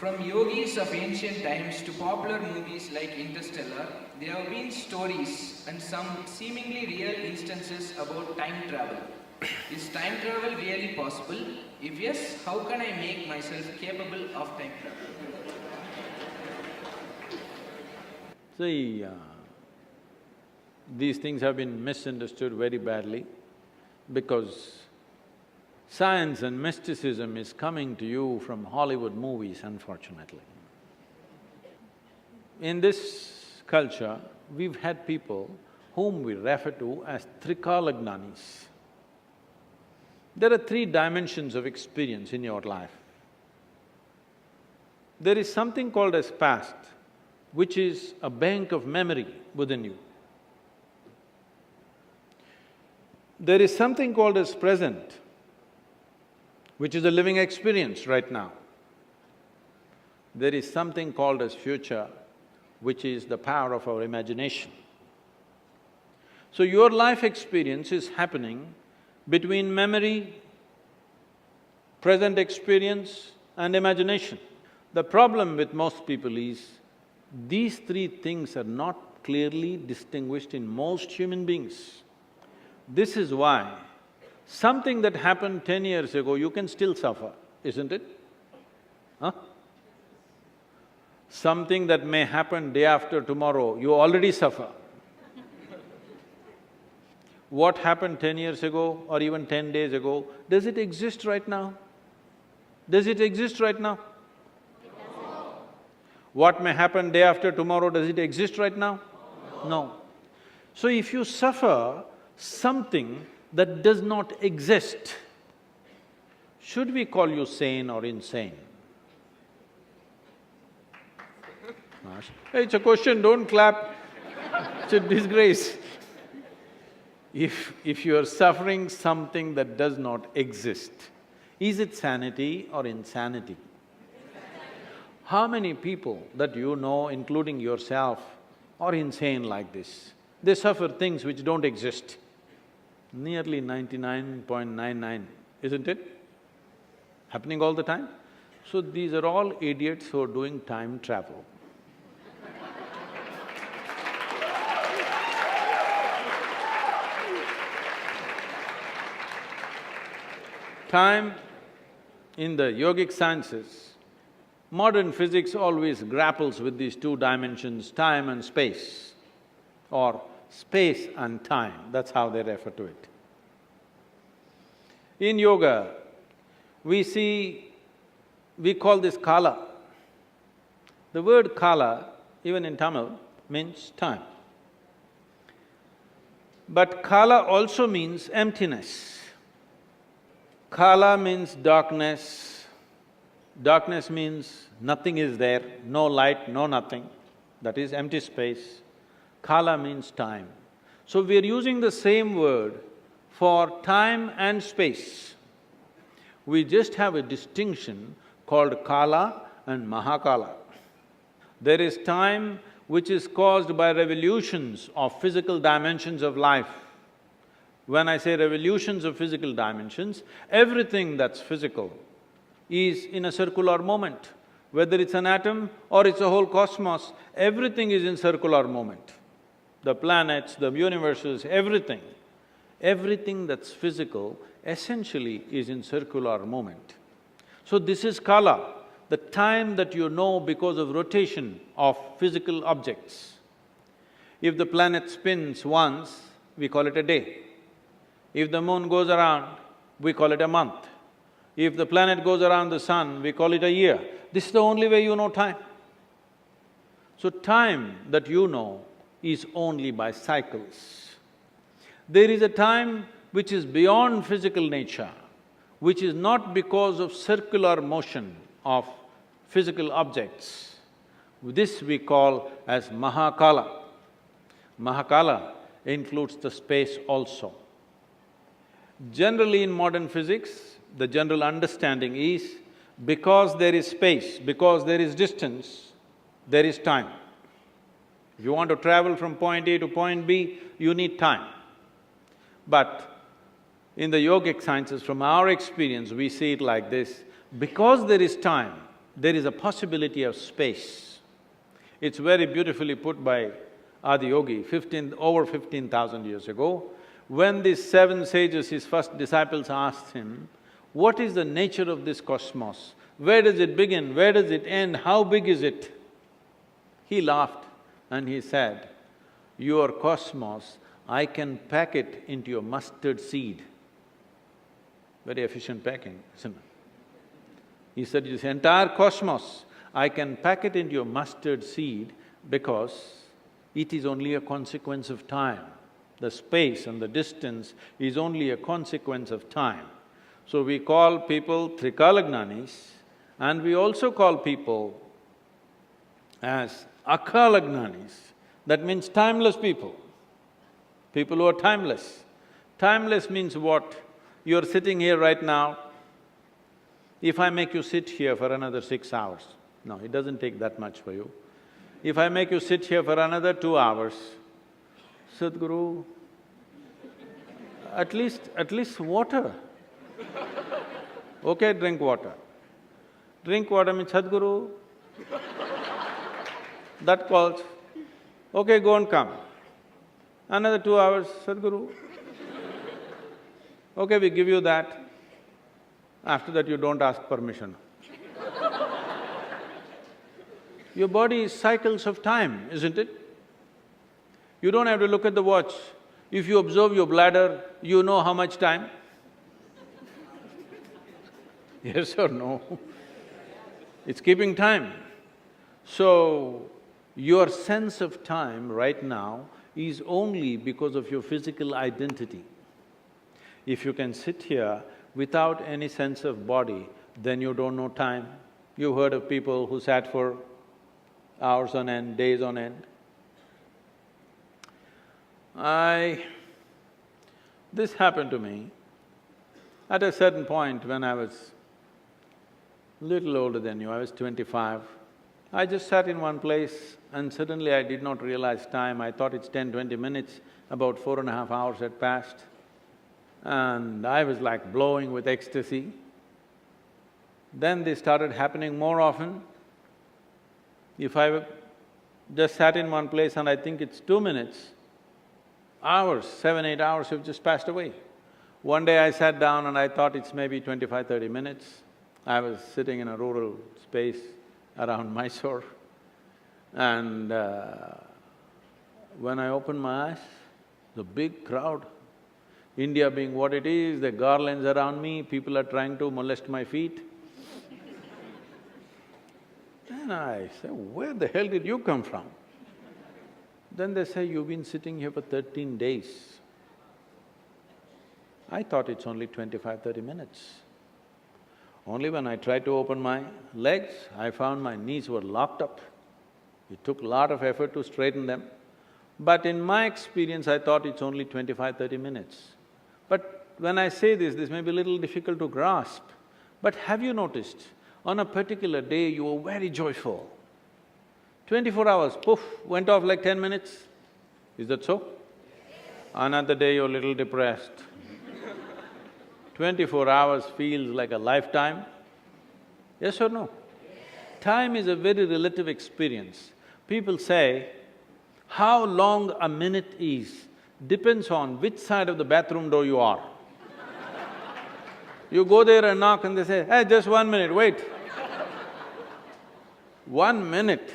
From yogis of ancient times to popular movies like Interstellar, there have been stories and some seemingly real instances about time travel. Is time travel really possible? If yes, how can I make myself capable of time travel? See, these things have been misunderstood very badly because science and mysticism is coming to you from Hollywood movies, unfortunately. In this culture, we've had people whom we refer to as Trikalagnanis. There are three dimensions of experience in your life. There is something called as past, which is a bank of memory within you. There is something called as present, which is a living experience right now. There is something called as future, which is the power of our imagination. So your life experience is happening between memory, present experience and imagination. The problem with most people is, these three things are not clearly distinguished in most human beings. This is why something that happened 10 years ago, you can still suffer, isn't it? Huh? Something that may happen day after tomorrow, you already suffer. What happened 10 years ago or even 10 days ago, does it exist right now? Does it exist right now? No. What may happen day after tomorrow, does it exist right now? No. So if you suffer something that does not exist, should we call you sane or insane? Hey, it's a question, don't clap, it's a disgrace. If you are suffering something that does not exist, is it sanity or insanity? How many people that you know, including yourself, are insane like this? They suffer things which don't exist. Nearly 99.99, isn't it? Happening all the time? So these are all idiots who are doing time travel. Time, in the yogic sciences, modern physics always grapples with these two dimensions, time and space, or space and time, that's how they refer to it. In yoga, we call this kala. The word kala, even in Tamil, means time. But kala also means emptiness. Kala means darkness. Darkness means nothing is there, no light, no nothing, that is empty space. Kala means time. So we are using the same word for time and space. We just have a distinction called Kala and Mahakala. There is time which is caused by revolutions of physical dimensions of life. When I say revolutions of physical dimensions, everything that's physical is in a circular moment. Whether it's an atom or it's a whole cosmos, everything is in circular moment. The planets, the universes, everything. Everything that's physical essentially is in circular moment. So this is kala, the time that you know because of rotation of physical objects. If the planet spins once, we call it a day. If the moon goes around, we call it a month. If the planet goes around the sun, we call it a year. This is the only way you know time. So time that you know is only by cycles. There is a time which is beyond physical nature, which is not because of circular motion of physical objects. This we call as Mahakala. Mahakala includes the space also. Generally in modern physics, the general understanding is, because there is space, because there is distance, there is time. If you want to travel from point A to point B, you need time. But in the yogic sciences, from our experience, we see it like this: because there is time, there is a possibility of space. It's very beautifully put by Adiyogi over 15,000 years ago. When these seven sages, his first disciples, asked him, what is the nature of this cosmos? Where does it begin? Where does it end? How big is it? He laughed and he said, your cosmos, I can pack it into your mustard seed. Very efficient packing, isn't it? He said, this entire cosmos, I can pack it into your mustard seed because it is only a consequence of time. The space and the distance is only a consequence of time. So we call people Trikalagnanis, and we also call people as Akalagnanis. That means timeless people, people who are timeless. Timeless means what? You're sitting here right now. If I make you sit here for another 6 hours, no, it doesn't take that much for you. If I make you sit here for another 2 hours, Sadhguru, at least water. Okay, drink water. Drink water means Sadhguru. That calls, okay, go and come. Another 2 hours, Sadhguru. Okay, we give you that. After that, you don't ask permission. Your body is cycles of time, isn't it? You don't have to look at the watch. If you observe your bladder, you know how much time? Yes or no? It's keeping time. So, your sense of time right now is only because of your physical identity. If you can sit here without any sense of body, then you don't know time. You've heard of people who sat for hours on end, days on end. This happened to me at a certain point when I was little older than you, I was 25. I just sat in one place and suddenly I did not realize time. I thought it's 10-20 minutes, about 4.5 hours had passed. And I was like blowing with ecstasy. Then they started happening more often. If I just sat in one place and I think it's 2 minutes, hours, 7-8 hours have just passed away. One day I sat down and I thought it's maybe 25-30 minutes. I was sitting in a rural space around Mysore, and when I opened my eyes, the big crowd, India being what it is, the garlands around me, people are trying to molest my feet. Then I say, where the hell did you come from? Then they say, you've been sitting here for 13 days. I thought it's only 25-30 minutes. Only when I tried to open my legs, I found my knees were locked up. It took a lot of effort to straighten them. But in my experience, I thought it's only 25-30 minutes. But when I say this may be a little difficult to grasp. But have you noticed, on a particular day you were very joyful. 24 hours, poof, went off like 10 minutes. Is that so? Another day you're a little depressed. 24 hours feels like a lifetime. Yes or no? Time is a very relative experience. People say, how long a minute is depends on which side of the bathroom door you are. You go there and knock and they say, hey, just 1 minute, wait. 1 minute